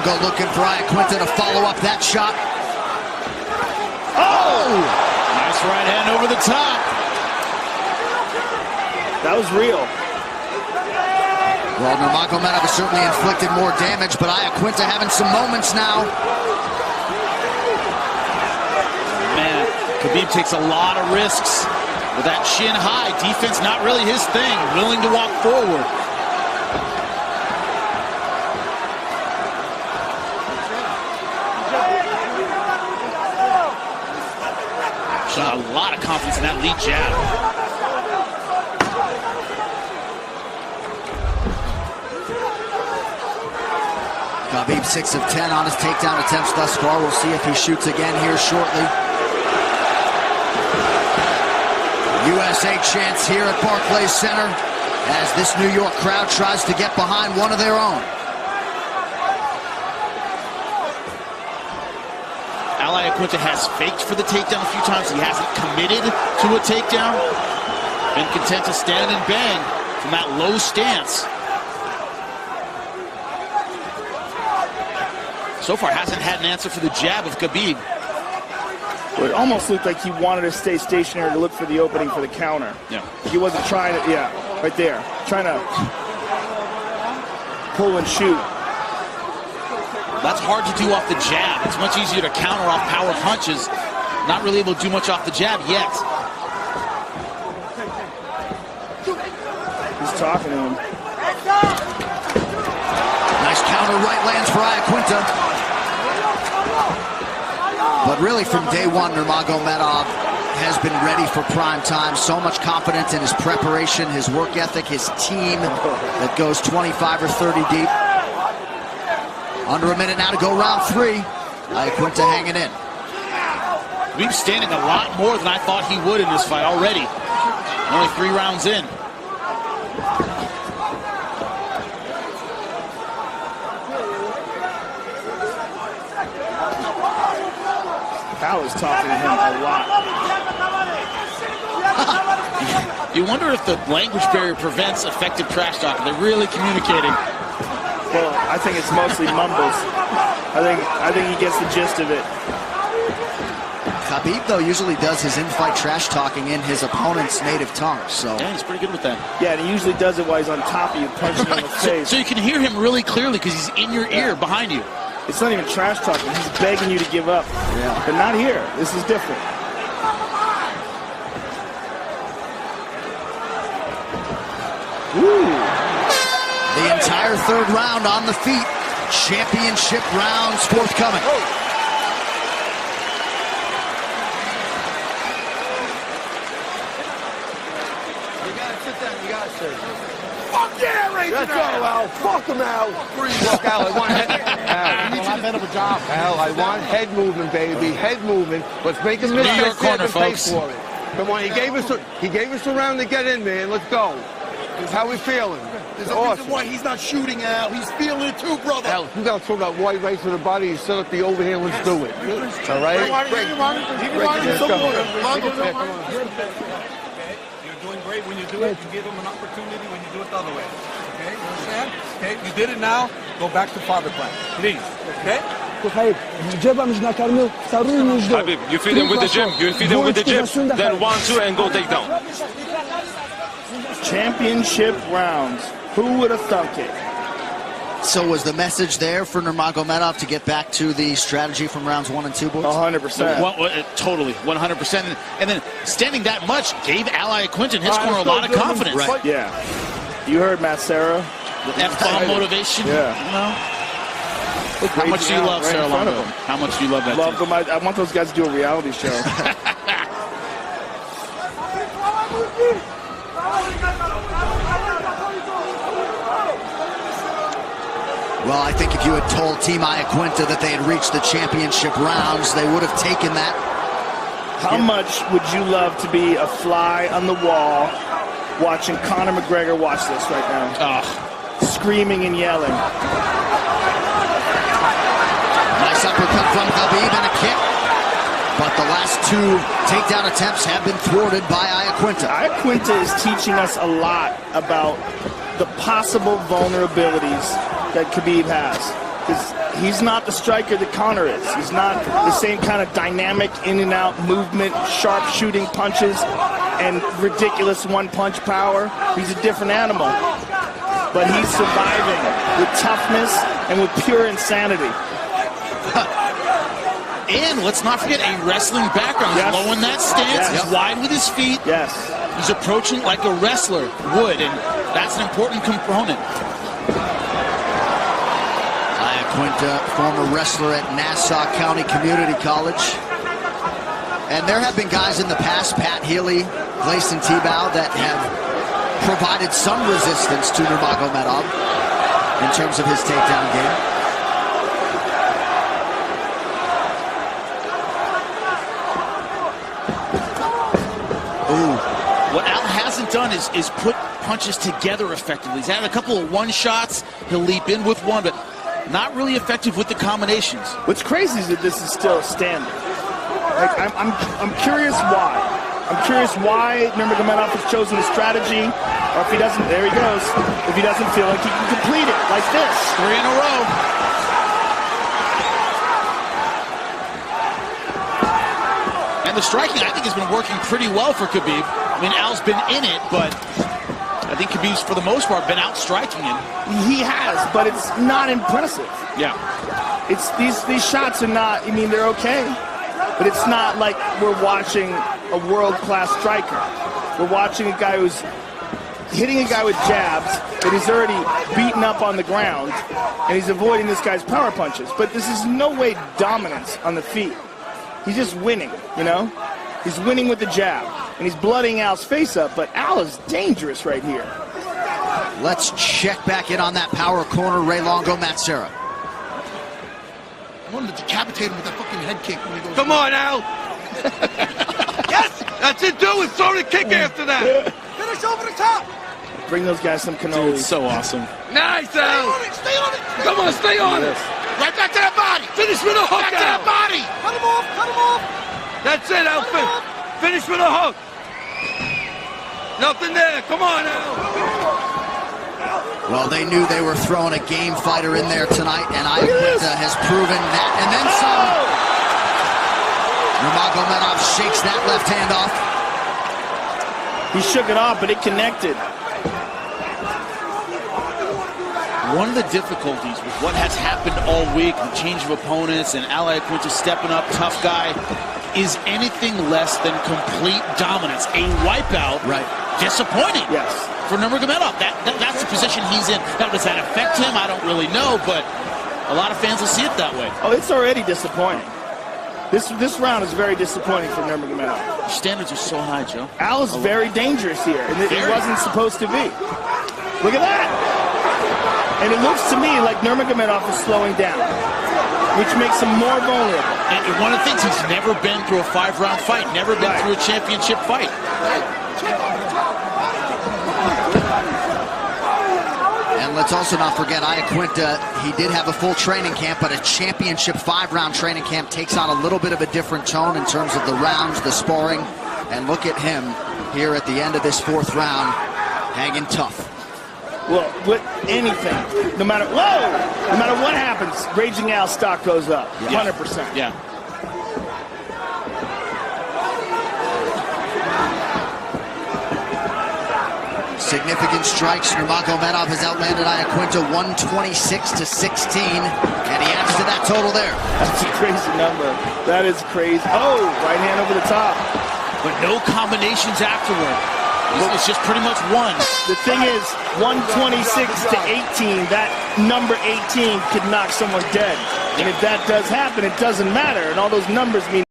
Congo looking for Iaquinta to follow up that shot. Oh! Nice right hand over the top. That was real. Well, Nurmagomedov has certainly inflicted more damage, but Iaquinta having some moments now. Man, Khabib takes a lot of risks with that chin high. Defense not really his thing. Willing to walk forward. Shot a lot of confidence in that lead jab. Khabib 6 of 10 on his takedown attempts thus far. We'll see if he shoots again here shortly. USA chants here at Barclays Center as this New York crowd tries to get behind one of their own. Iaquinta has faked for the takedown a few times. He hasn't committed to a takedown. Been content to stand and bang from that low stance. So far hasn't had an answer for the jab of Khabib. Well, it almost looked like he wanted to stay stationary to look for the opening for the counter. Yeah. He wasn't trying to, yeah, right there. Trying to pull and shoot. That's hard to do off the jab. It's much easier to counter off power punches. Not really able to do much off the jab yet. He's talking to him. Nice counter right lands for Iaquinta. But really from day one, Nurmagomedov has been ready for prime time. So much confidence in his preparation, his work ethic, his team that goes 25 or 30 deep. Under a minute now to go round 3. Iaquinta hanging in. Khabib's standing a lot more than I thought he would in this fight already. Only 3 rounds in. Cal is talking to him a lot. You wonder if the language barrier prevents effective trash talk. They're really communicating. Well, I think it's mostly mumbles. I think he gets the gist of it. Khabib, though, usually does his in-fight trash talking in his opponent's native tongue. So yeah, he's pretty good with that. Yeah, and he usually does it while he's on top of you, punching you in the face. So you can hear him really clearly because he's in your ear behind you. It's not even trash talking. He's begging you to give up. Yeah. But not here. This is different. Ooh. The entire 3rd round on the feet. Championship rounds forthcoming. Oh. You gotta sit down. You gotta sit. Fuck yeah, Ray! Let's go, Al. Fuck him, Al. Look, Al, I want head. Al, you did a better job. Al, I want head movement, baby. Head movement. Let's make a New York corner, folks. For it. Come on, he gave us a round to get in, man. Let's go. How we feeling? There's a reason why he's not shooting, Al. He's feeling it too, brother. Al, you gotta throw that wide right to the body. You set up the overhand. Let's do it. All right? You're doing great when you do it. You give him an opportunity when you do it the other way. Okay? You understand? Okay? You did it now. Go back to father plan. Please. Okay? Habib, you feed him with the gym. You feed him with the gym. Then 1-2 and go take down. Championship rounds. Who would have thunk it? So was the message there for Nurmagomedov to get back to the strategy from rounds 1 and 2, boys? 100%. Totally, 100%. And then standing that much gave Iaquinta in his corner a lot of confidence. Right. Yeah. You heard Matt Serra. The F-bomb motivation. Yeah. You know? How much do you love Sarah Longo? How much do you love that Love team? them. I want those guys to do a reality show. Well, I think if you had told Team Iaquinta that they had reached the championship rounds, they would have taken that. How much would you love to be a fly on the wall watching Conor McGregor watch this right now? Screaming and yelling. Nice uppercut from Khabib and a kick. But the last 2 takedown attempts have been thwarted by Iaquinta. Iaquinta is teaching us a lot about the possible vulnerabilities that Khabib has. Because He's not the striker that Conor is. He's not the same kind of dynamic in and out movement, sharp shooting punches, and ridiculous one-punch power. He's a different animal. But he's surviving with toughness and with pure insanity. And let's not forget a wrestling background. He's low in that stance. Yes. He's wide with his feet. Yes. He's approaching like a wrestler would, and that's an important component. Iaquinta, former wrestler at Nassau County Community College. And there have been guys in the past, Pat Healy, Gleison Tebow, that have provided some resistance to Nurmagomedov in terms of his takedown game. What Al hasn't done is put punches together effectively. He's had a couple of one-shots. He'll leap in with one, but not really effective with the combinations. What's crazy is that this is still standard. Like, I'm curious why. I'm curious why Nurmagomedov has chosen a strategy, or if he doesn't, there he goes. If he doesn't feel like he can complete it like this. 3 in a row. And the striking, I think, has been working pretty well for Khabib. I mean, Al's been in it, but I think Khabib's, for the most part, been out-striking him. He has, but it's not impressive. Yeah. It's these shots are not, I mean, they're okay, but it's not like we're watching a world-class striker. We're watching a guy who's hitting a guy with jabs that he's already beaten up on the ground, and he's avoiding this guy's power punches. But this is no way dominance on the feet. He's just winning, you know? He's winning with the jab, and he's blooding Al's face up, but Al is dangerous right here. Let's check back in on that power corner. Ray Longo, Matt Serra. I wanted to decapitate him with that fucking head kick when he goes. Come on, Al. Yes, that's it. Do it. Throw the kick after that. Finish over the top. Bring those guys some cannolis. Dude, so awesome. Nice, Al. Stay on it. Come on, stay on it. Right back to that body. Finish with a hook, Back to that Al. body. Cut him off. Cut him off. That's it, Al. Finish with a hook. Nothing there. Come on, Al. Well, they knew they were throwing a game fighter in there tonight, and Iaquinta has proven that, and then some. Nurmagomedov shakes that left hand off. He shook it off, but it connected. One of the difficulties with what has happened all week, the change of opponents, and Iaquinta stepping up, tough guy, is anything less than complete dominance. A wipeout. Right. Disappointing. Yes. For Nurmagomedov. That's the position he's in. Now, does that affect him? I don't really know, but a lot of fans will see it that way. Oh, it's already disappointing. This round is very disappointing for Nurmagomedov. Your standards are so high, Joe. Al is very dangerous here, and it wasn't supposed to be. Look at that. And it looks to me like Nurmagomedov is slowing down, which makes him more vulnerable. And one of the things, he's never been through a 5-round fight, never been through a championship fight. And let's also not forget, Iaquinta, he did have a full training camp, but a championship 5-round training camp takes on a little bit of a different tone in terms of the rounds, the sparring. And look at him here at the end of this 4th round, hanging tough. Well, with anything, no matter what happens, Raging Al's stock goes up, 100%. Yeah. Significant strikes. Nurmagomedov has outlanded Iaquinta 126-16, and he adds to that total there. That's a crazy number. That is crazy. Oh, right hand over the top. But no combinations afterward. It's just pretty much one. The thing is, 126-18, that number 18 could knock someone dead. And if that does happen, it doesn't matter. And all those numbers mean